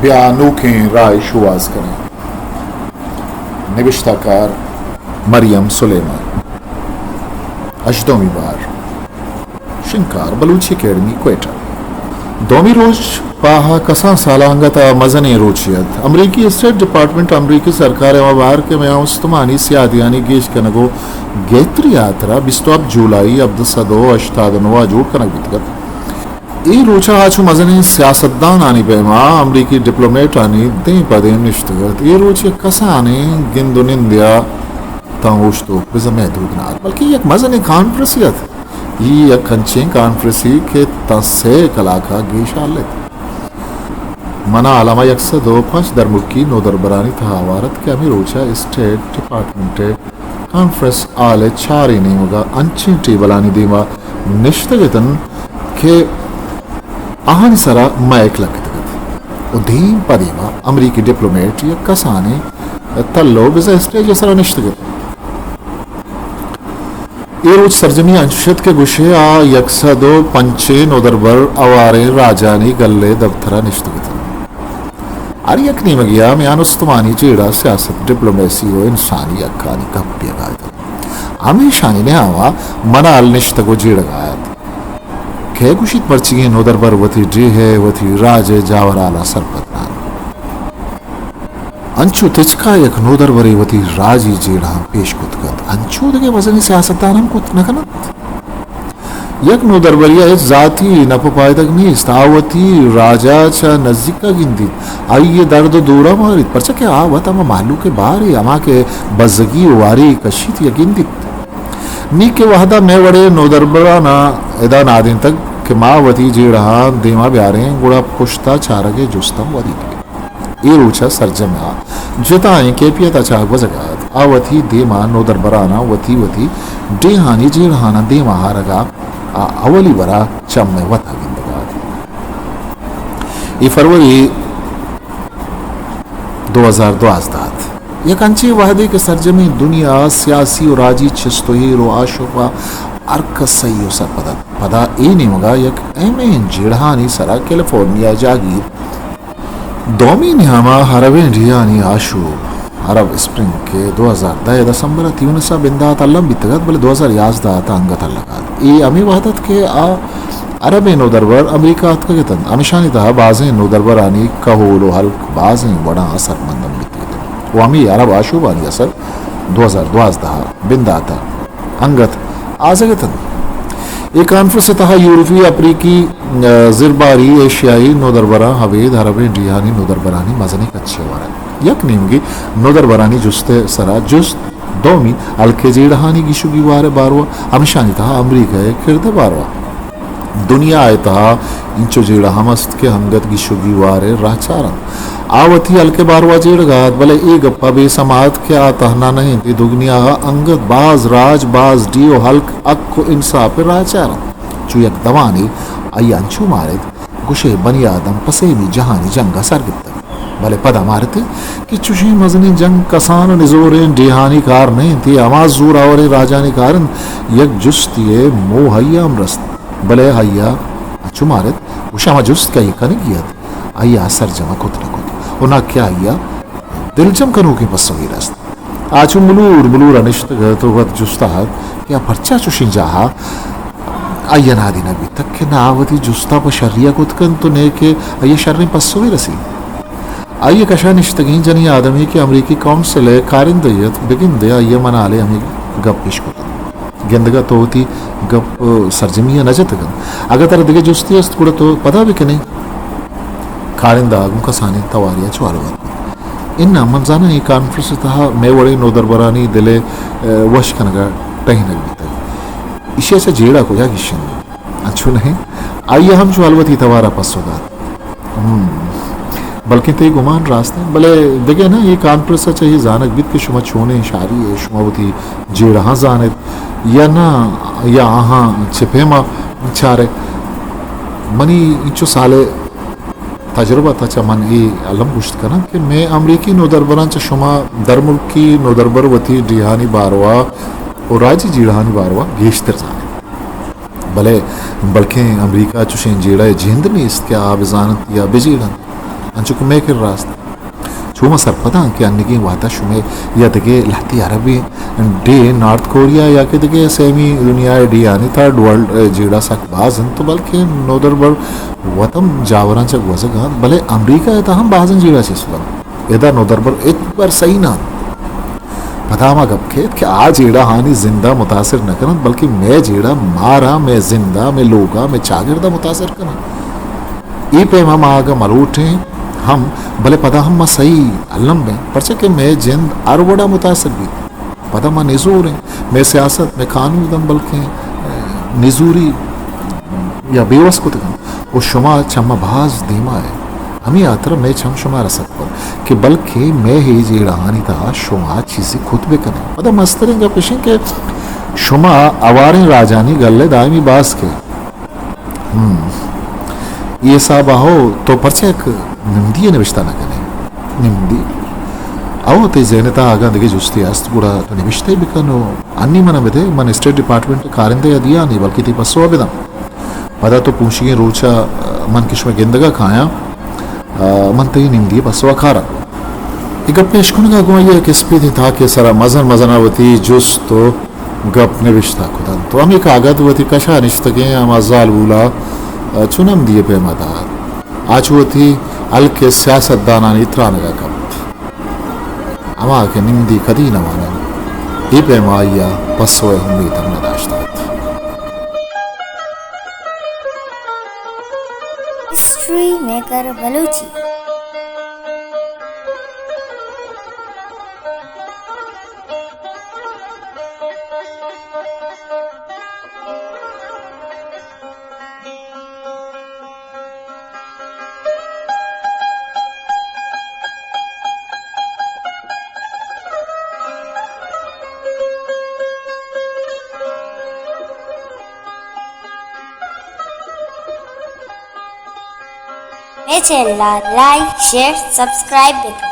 بیانوں کی رائے شواز کریں. نوشتہ کار مریم سلیمان. اشدومی بار شنکار بلوچی اکیڈمی کوئٹہ. دومی روز پاہا کسان سالانگتا مزنی روچیت امریکی اسٹیٹ ڈپارٹمنٹ امریکی سرکار مبار کے میں استمانی سیادیانی گیش کنگو گیتری یاترا 20 جولائی عبد صدو 89 جوڑ کنگ بیتگت. ای روچا آچو مزنی سیاستدان آنی بیما امریکی ڈپلومیٹ آنی دیں پدیم نشتگت. ای روچی کسانی گندو نندیا تاوشتو بزا محدود نار بلکہ یک مزنی کانفرسیت یہ یک کنچین کانفرسی کے تنسے کلاکا گیشا لیت. منا علامہ 105 درمکی نو دربرانی تحاوارت کے ہمیں روچا اسٹیٹ ڈپارٹمنٹ کانفرنس آلے چاری نیمگا انچین ٹیبلانی دیما نشتگتن کہ آہانی سرا مائک لگتگت. و دیم پدیما امریکی ڈپلومیٹ یا کسانی تلو بزا اسٹیج سرا نشتگت. ای روچ سرجمی انشت کے گوشے آ 105 نو دربر اوارے راجانی گلے دفترہ نشتگتن. اور یک نیمگیا میان استمانی چیڑا سیاست ڈپلومیسی و انسانی اکانی کپی گایتا. ہمیشانی نے آوا منال نشتگو جیڑ گایت کہ گوشید پرچگی نو دربر وطی جی ہے وطی راج جاورالا سرپتنان. انچو تچکا یک نو دربری وطی راجی جیڑا پیش کتگت. انچو دگے وزنی سیاستان ہم کت نکنت. یک نو دربریہ اس ذاتی نپو پائدگ نیست آوتی راجا چا نزدیکا گندید آئیے درد و دورا مارید پرچا کہ آوات اما محلو کے باری اما کے بزگی واری کشید یا گندید نیک کے وحدہ میں وڑے نو دربرانا ادا نادین تک کہ ما وطی جیڑا دیما بیاریں گوڑا پشتا چارگے جستم ودی دے. ای روچا سرجمہ جتائیں کیپیتا چاک وزگات آوتی دیما نو دربرانا وطی دیہانی جیڑانا دیما ہارگا اولی برا چم میں وطا گندگار. ای فروری 2012 یک انچی وحدے کے سرجمی دنیا سیاسی و راجی چستوہی رو آشوپا ارکس سیو سر پدا ای نیمگا یک ایمین جیڑھانی سرا کیلیفورنیا جاگیر دومی نہاما ہروین ریانی آشو عرب اسپرنگ کے 2010 دسمبر 13 بندات علم بیتگت بلے 2011 تانگت لگات. ای امی وحدت کے عرب نو دربر امریکہ کا گتن امیشانی تہا بازیں نو دربرانی کہول و حلق بازیں بڑا اثر مندم بیتگت. و امی عرب آشوبانی اثر 2012 بنداتا انگت آزگتن. یہ کانفرنس تہا یورپی افریقی زرباری ایشیائی نو دربران حوید عرب ریانی نو دربرانی مزنی کچھے وارد یک نیمگی نو دربرانی جستے سرا جست دومی الکے جیڑہانی گیشو گیوارے باروا ہمشانی تہا امریکہ کردے باروا دنیا آئے تہا انچو جیڑا ہمست کے ہنگت گیشو گیوارے راہ چارن آوتی الکے باروا جیڑ گات بلے ای گپا بے سماعت کے آتہنا نہیں تی دگنیا انگت باز راج باز ڈیو حلق اکو انصاف راہ چارن چو یک دوانی آئی انچو مارد گوشے بنی آدم پسیمی جہانی جنگا سرگتا بلے پدا مارتے کہ چوشی مزنی جنگ کسان نزورین ڈیہانی کار نہیں تھی آواز زور آوری راجانی کارن یک جستیے مو حیام رست بلے حیا اچھو مارت وشا جست کا یہ کنی گیت آیا سر جمع کت نکت اونا کیا آیا دل جم کنو کی پسوی رست آچو ملور انشت گتو گت جستا کیا پرچا چوشین جاہا آیا نادی نبی تک کہ ناوتی جستا پا شریعہ کت کن تو نیکے آیا شرین پسوی رسی. آئیے کشا نشتگین جنی آدمی کی امریکی کونسل کارندیت بگن دے آئیے منالے ہمیں گپ پیش کو گندگا تو ہوتی گپ سرجمیہ نجت گن اگر تر دگے جستی است کڑا تو پتا بھی کہ نہیں کارندہ آگوں کا سانی تواریا چوالو گن ان منزانا یہ کانفرنس تہا میں وڑے نو دربرانی دلے وش کنگا ٹہی نگ بیتا اسی ایسا جیڑا کو یا گشن اچھو نہیں آئیے ہم چوالوتی توارا پسو دا بلکہ تے گمان راستے بلے دیکھے نا یہ کانفرنس چاہیے زانک بیت کے شما چونے شاری ہے شما ہوتی جیڑہاں زانت یا نا یا آہاں چھپیما چھارے منی انچو سالے تجربہ تا چا من ای علم گوشت کرنا کہ میں امریکی نو دربران چا شما در ملکی نو دربر وطی ڈیہانی باروا اور راجی جیڑہانی باروا گیشتر زانے بلے بلکہ امریکہ چوشین جیڑا ہے جہند میں اس کے آب زانت یا بجیڑا انچو میکر راست شوما سرپدا کہ انگی واتا شومے یا دگے لہتی عربی ڈے نارتھ کوریا یا کہ دگے سیمی دنیا ڈی آنی تھرڈ ورلڈ جیڑا سک بازن تو بلکہ نودر بر وطم جاوران چک وزگان بلے امریکہ ایتا ہم بازن جیڑا چیز سلام ایدا نودر بر اتبر صحیح نا پتا ما گپ کھیت کہ آج جیڑا ہانی زندہ متاثر نہ کرن بلکہ میں جیڑا مارا میں زندہ میں لوگا میں چاگردہ متاثر کرن ای پہ ہم آگا مروٹیں ہم بھلے پتا ہم صحیح علم میں پرچہ کہ میں جند اروڑا متاثر بھی پتا ما نزور ہیں میں سیاست میں قانون دم بلکہ نزوری یا بیوس کو تکن وہ شما چما بھاز دیما ہے ہمیں آتر میں چھم شما رسک پر کہ بلکہ میں ہی جیڑانی تا شما چیزی خود بکنے پتا مسترین گا پیشیں کہ شما اوارین راجانی گلے دائمی باز کے یہ صاحبہ ہو تو پرچہ ایک نمدی نوشتہ نہ کریں نمدی او تے زینتا آگا دگے جستی است گوڑا تو نوشتے بکنو انی منہ بدے من اسٹیٹ ڈپارٹمنٹ کارندے دیا نہیں بلکہ تی پسو بدم پدا تو پوچھیں روچا من کشم گندگا کھایا من تی نمدی پسو کھارا ایک گپ پیش کنگا گویا یہ کس پہ تھی تھا کہ سرا مزن مزن آوتی جس تو گپ نوشتہ کدن تو ہم ایک آگا ہوتی کشا نشتگیں ہم ازال بولا چنم دیے پہ مدار آج ہوتی الکے سیاست دانانی اترانگا کب اما کے نمدی کدی نوانا ای پہ مائیا پسوئے امید ہم نداشتات history maker Balochi channel like share subscribe